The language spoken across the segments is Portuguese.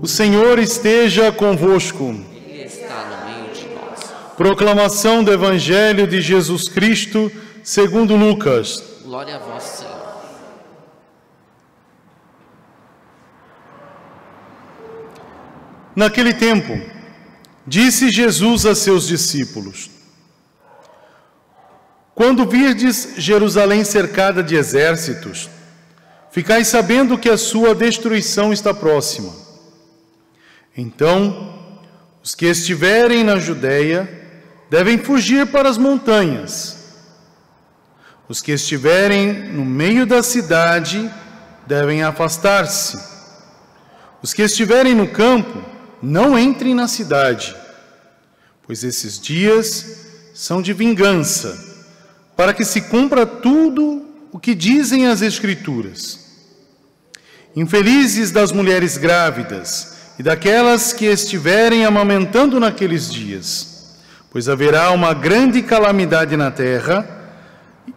O Senhor esteja convosco. Ele está no meio de nós. Proclamação do Evangelho de Jesus Cristo, segundo Lucas. Glória a vós, Senhor. Naquele tempo, disse Jesus a seus discípulos: quando virdes Jerusalém cercada de exércitos, ficai sabendo que a sua destruição está próxima. Então, os que estiverem na Judeia devem fugir para as montanhas. Os que estiverem no meio da cidade devem afastar-se. Os que estiverem no campo, não entrem na cidade, pois esses dias são de vingança, para que se cumpra tudo o que dizem as Escrituras. Infelizes das mulheres grávidas e daquelas que estiverem amamentando naqueles dias, pois haverá uma grande calamidade na terra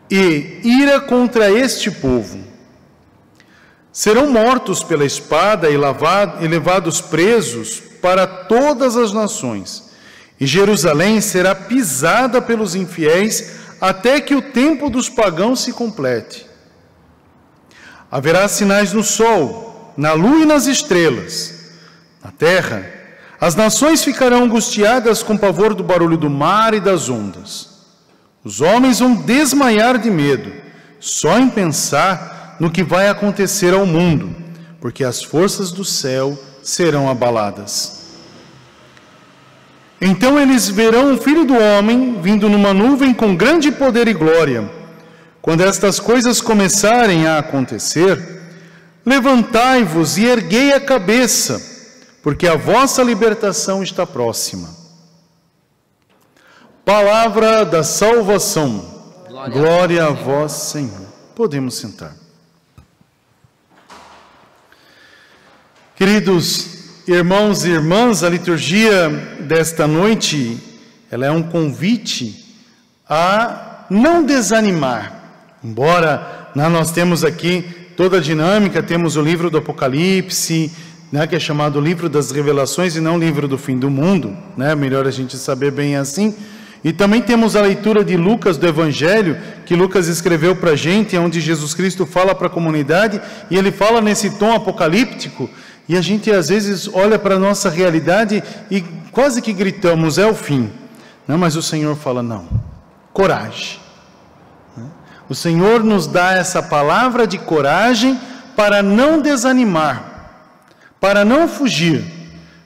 e ira contra este povo. Serão mortos pela espada e levados presos para todas as nações, e Jerusalém será pisada pelos infiéis até que o tempo dos pagãos se complete. Haverá sinais no sol, na lua e nas estrelas. Na terra, as nações ficarão angustiadas com pavor do barulho do mar e das ondas. Os homens vão desmaiar de medo, só em pensar no que vai acontecer ao mundo, porque as forças do céu serão abaladas. Então eles verão o Filho do Homem vindo numa nuvem com grande poder e glória. Quando estas coisas começarem a acontecer, levantai-vos e erguei a cabeça, porque a vossa libertação está próxima. Palavra da salvação. Glória a vós, Senhor. Podemos sentar. Queridos irmãos e irmãs, a liturgia desta noite, ela é um convite a não desanimar. Embora nós temos aqui toda a dinâmica, temos o livro do Apocalipse, que é chamado livro das revelações e não livro do fim do mundo, melhor a gente saber bem assim. E também temos a leitura de Lucas, do Evangelho, que Lucas escreveu para a gente, onde Jesus Cristo fala para a comunidade, e ele fala nesse tom apocalíptico, e a gente às vezes olha para a nossa realidade e quase que gritamos, é o fim. Não, mas o Senhor fala, não, coragem. O Senhor nos dá essa palavra de coragem para não desanimar, para não fugir,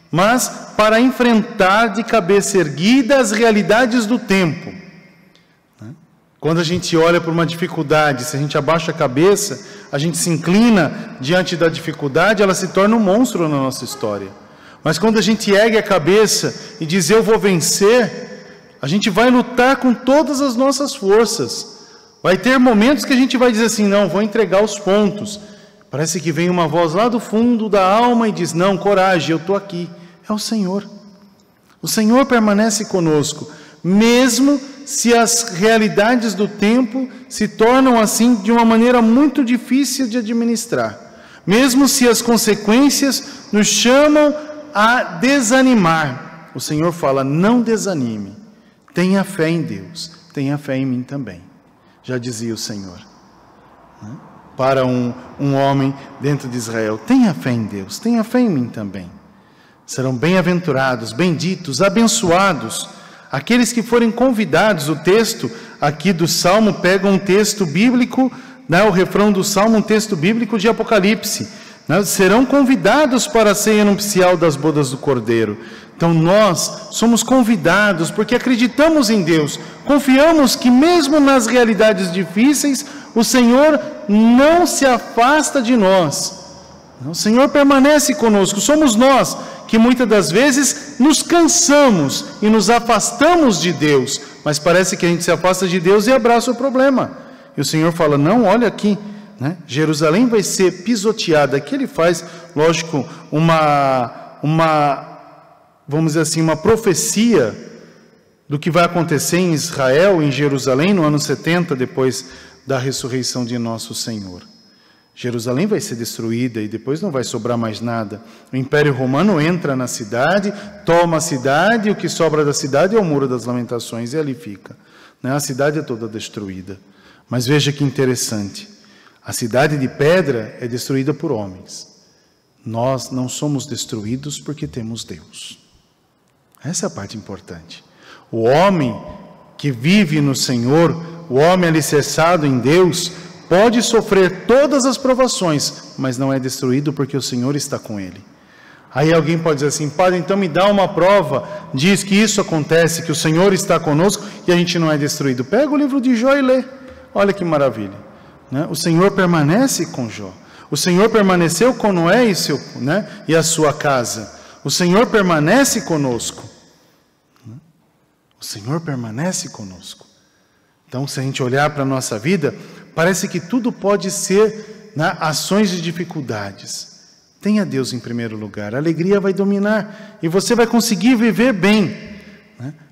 mas para enfrentar de cabeça erguida as realidades do tempo. Quando a gente olha para uma dificuldade, se a gente abaixa a cabeça, a gente se inclina diante da dificuldade, ela se torna um monstro na nossa história. Mas quando a gente ergue a cabeça e diz, eu vou vencer, a gente vai lutar com todas as nossas forças. Vai ter momentos que a gente vai dizer assim, não, vou entregar os pontos. Parece que vem uma voz lá do fundo da alma e diz, não, coragem, eu estou aqui. É o Senhor. O Senhor permanece conosco, mesmo se as realidades do tempo se tornam assim de uma maneira muito difícil de administrar. Mesmo se as consequências nos chamam a desanimar. O Senhor fala, não desanime. Tenha fé em Deus. Tenha fé em mim também. Já dizia o Senhor. Para um homem dentro de Israel, tenha fé em Deus, tenha fé em mim também. Serão bem-aventurados, benditos, abençoados, aqueles que forem convidados. O texto aqui do Salmo pega um texto bíblico, o refrão do Salmo, um texto bíblico de Apocalipse. Serão convidados para a ceia nupcial das bodas do Cordeiro. Então nós somos convidados porque acreditamos em Deus, confiamos que mesmo nas realidades difíceis, o Senhor não se afasta de nós. O Senhor permanece conosco. Somos nós que muitas das vezes nos cansamos e nos afastamos de Deus, mas parece que a gente se afasta de Deus e abraça o problema. E o Senhor fala, não, olha aqui, Jerusalém vai ser pisoteada. Aqui ele faz, lógico, vamos dizer assim, uma profecia do que vai acontecer em Israel, em Jerusalém, no ano 70, depois da ressurreição de nosso Senhor. Jerusalém vai ser destruída e depois não vai sobrar mais nada. O Império Romano entra na cidade, toma a cidade, e o que sobra da cidade é o Muro das Lamentações, e ali fica. A cidade é toda destruída. Mas veja que interessante. A cidade de pedra é destruída por homens. Nós não somos destruídos porque temos Deus. Essa é a parte importante. O homem que vive no Senhor, o homem alicerçado em Deus, pode sofrer todas as provações, mas não é destruído porque o Senhor está com ele. Aí alguém pode dizer assim: Padre, então me dá uma prova, diz que isso acontece, que o Senhor está conosco e a gente não é destruído. Pega o livro de Jó e lê. Olha que maravilha, né? O Senhor permanece com Jó. O Senhor permaneceu com Noé e a sua casa. O Senhor permanece conosco. O Senhor permanece conosco. Então, se a gente olhar para a nossa vida, parece que tudo pode ser ações de dificuldades. Tenha Deus em primeiro lugar, a alegria vai dominar e você vai conseguir viver bem,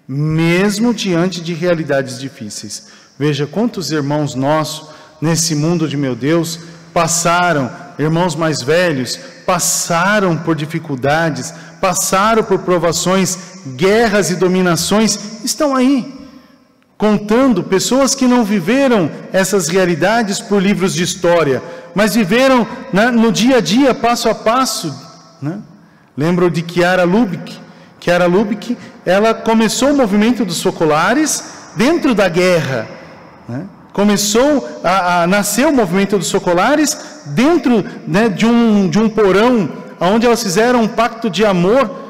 mesmo diante de realidades difíceis. Veja quantos irmãos nossos, nesse mundo de meu Deus, passaram, irmãos mais velhos, passaram por dificuldades, passaram por provações, guerras e dominações, estão aí, contando, pessoas que não viveram essas realidades por livros de história, mas viveram no dia a dia, passo a passo. Lembro de Chiara Lubich. Chiara Lubich, ela começou o movimento dos focolares dentro da guerra. Começou a nascer o movimento dos focolares dentro de um porão, onde elas fizeram um pacto de amor,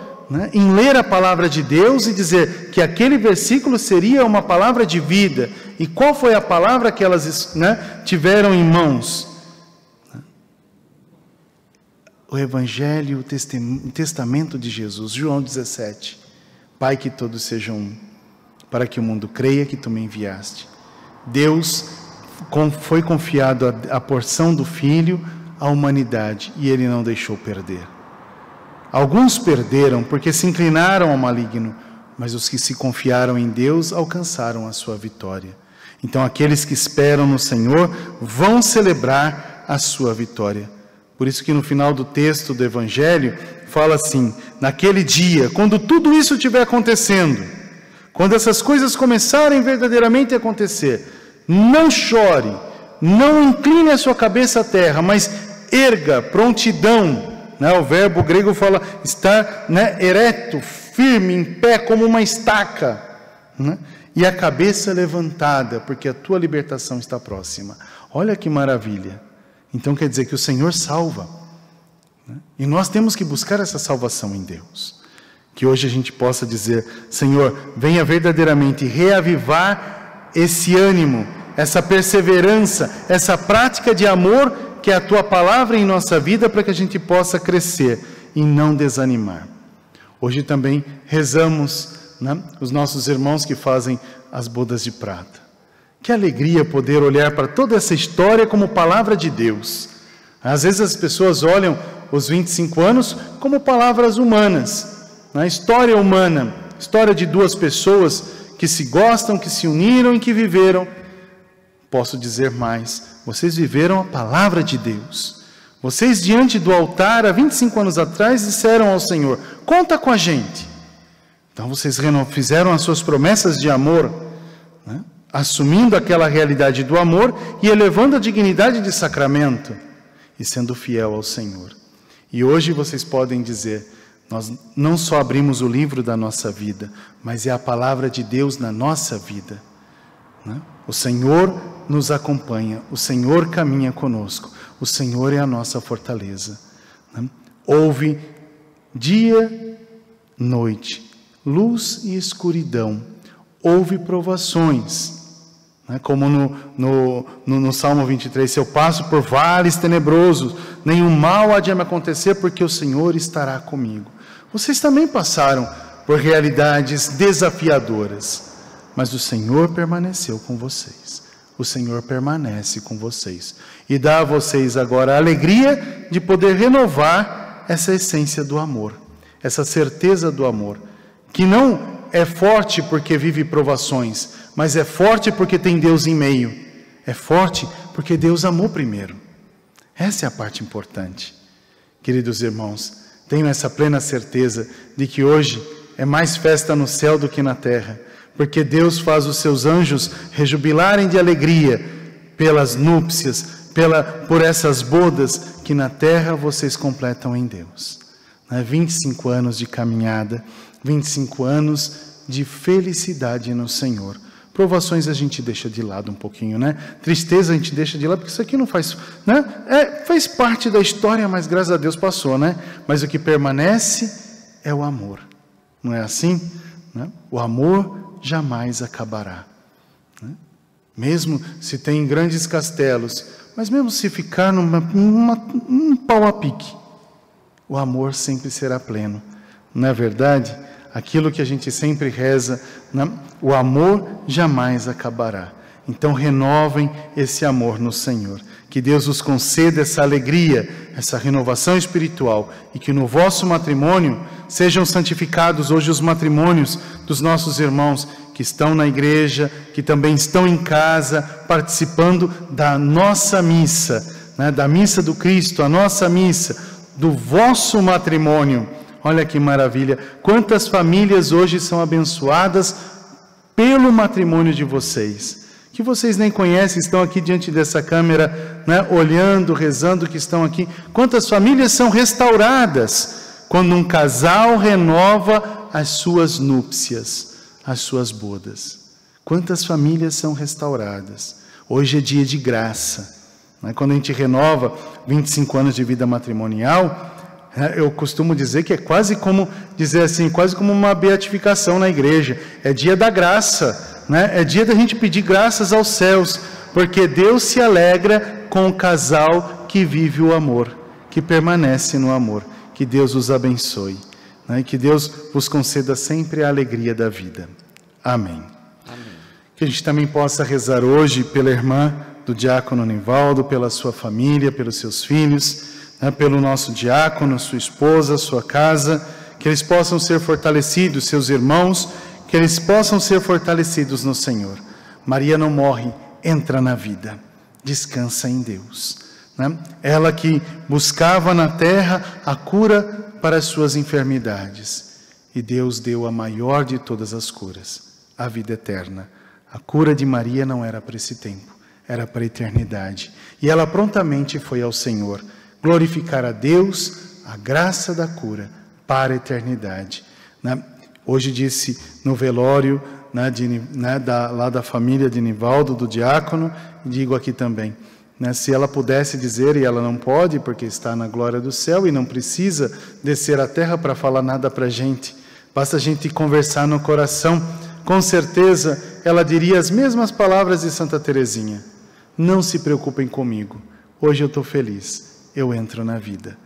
em ler a palavra de Deus e dizer que aquele versículo seria uma palavra de vida. E qual foi a palavra que elas tiveram em mãos? O Evangelho, o Testamento de Jesus, João 17. Pai, que todos sejam um, para que o mundo creia que tu me enviaste. Deus foi confiado a porção do Filho à humanidade e Ele não deixou perder. Alguns perderam porque se inclinaram ao maligno, mas os que se confiaram em Deus alcançaram a sua vitória. Então aqueles que esperam no Senhor vão celebrar a sua vitória. Por isso que no final do texto do Evangelho fala assim: naquele dia, quando tudo isso estiver acontecendo, quando essas coisas começarem verdadeiramente a acontecer, não chore, não incline a sua cabeça à terra, mas erga, prontidão. O verbo grego fala estar ereto, firme, em pé, como uma estaca, e a cabeça levantada, porque a tua libertação está próxima. Olha que maravilha. Então quer dizer que o Senhor salva, e nós temos que buscar essa salvação em Deus. Que hoje a gente possa dizer: Senhor, venha verdadeiramente reavivar esse ânimo, essa perseverança, essa prática de amor, que é a tua palavra em nossa vida, para que a gente possa crescer e não desanimar. Hoje também rezamos os nossos irmãos que fazem as bodas de prata. Que alegria poder olhar para toda essa história como palavra de Deus. Às vezes as pessoas olham os 25 anos como palavras humanas, história humana, história de duas pessoas que se gostam, que se uniram e que viveram. Posso dizer mais: vocês viveram a palavra de Deus. Vocês, diante do altar, há 25 anos atrás, disseram ao Senhor: conta com a gente. Então vocês fizeram as suas promessas de amor, assumindo aquela realidade do amor e elevando a dignidade de sacramento e sendo fiel ao Senhor. E hoje vocês podem dizer: nós não só abrimos o livro da nossa vida, mas é a palavra de Deus na nossa vida. O Senhor nos acompanha, o Senhor caminha conosco, o Senhor é a nossa fortaleza. Houve dia, noite, luz e escuridão, houve provações, como no Salmo 23, se eu passo por vales tenebrosos, nenhum mal há de me acontecer, porque o Senhor estará comigo. Vocês também passaram por realidades desafiadoras, mas o Senhor permaneceu com vocês. O Senhor permanece com vocês e dá a vocês agora a alegria de poder renovar essa essência do amor, essa certeza do amor, que não é forte porque vive provações, mas é forte porque tem Deus em meio. É forte porque Deus amou primeiro. Essa é a parte importante. Queridos irmãos, tenho essa plena certeza de que hoje é mais festa no céu do que na terra, porque Deus faz os seus anjos rejubilarem de alegria pelas núpcias, por essas bodas que na terra vocês completam em Deus. 25 anos de caminhada, 25 anos de felicidade no Senhor. Provações a gente deixa de lado um pouquinho, né? Tristeza a gente deixa de lado, porque isso aqui não faz, né? Faz parte da história, mas graças a Deus passou, né? Mas o que permanece é o amor. Não é assim? Né? O amor jamais acabará. Né? Mesmo se tem grandes castelos, mas mesmo se ficar num pau a pique, o amor sempre será pleno. Não é verdade? Aquilo que a gente sempre reza, né? O amor jamais acabará. Então renovem esse amor no Senhor. Que Deus os conceda essa alegria, essa renovação espiritual, e que no vosso matrimônio sejam santificados hoje os matrimônios dos nossos irmãos que estão na igreja, que também estão em casa, participando da nossa missa, né? Da missa do Cristo, a nossa missa, do vosso matrimônio. Olha que maravilha, quantas famílias hoje são abençoadas pelo matrimônio de vocês, que vocês nem conhecem, estão aqui diante dessa câmera, né, olhando, rezando, que estão aqui. Quantas famílias são restauradas quando um casal renova as suas núpcias, as suas bodas. Quantas famílias são restauradas. Hoje é dia de graça, né? Quando a gente renova 25 anos de vida matrimonial, eu costumo dizer que é quase como dizer assim, quase como uma beatificação na igreja. É dia da graça, né? É dia da gente pedir graças aos céus, porque Deus se alegra com o casal que vive o amor, que permanece no amor. Que Deus os abençoe, né? Que Deus vos conceda sempre a alegria da vida. Amém. Amém. Que a gente também possa rezar hoje pela irmã do diácono Nivaldo, pela sua família, pelos seus filhos, né, pelo nosso diácono, sua esposa, sua casa, que eles possam ser fortalecidos, seus irmãos, que eles possam ser fortalecidos no Senhor. Maria não morre, entra na vida, descansa em Deus, né? Ela que buscava na terra a cura para as suas enfermidades, e Deus deu a maior de todas as curas, a vida eterna. A cura de Maria não era para esse tempo, era para a eternidade, e ela prontamente foi ao Senhor glorificar a Deus, a graça da cura para a eternidade, né? Hoje disse no velório, né, lá da família de Nivaldo, do diácono, e digo aqui também, né, se ela pudesse dizer, e ela não pode, porque está na glória do céu e não precisa descer à terra para falar nada para a gente, basta a gente conversar no coração, com certeza ela diria as mesmas palavras de Santa Teresinha: não se preocupem comigo, hoje eu estou feliz, eu entro na vida.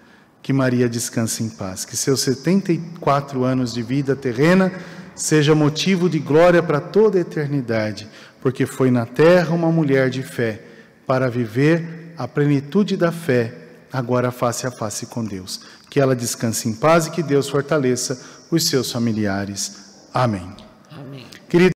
Que Maria descanse em paz, que seus 74 anos de vida terrena seja motivo de glória para toda a eternidade, porque foi na terra uma mulher de fé, para viver a plenitude da fé, agora face a face com Deus. Que ela descanse em paz e que Deus fortaleça os seus familiares. Amém. Amém. Querido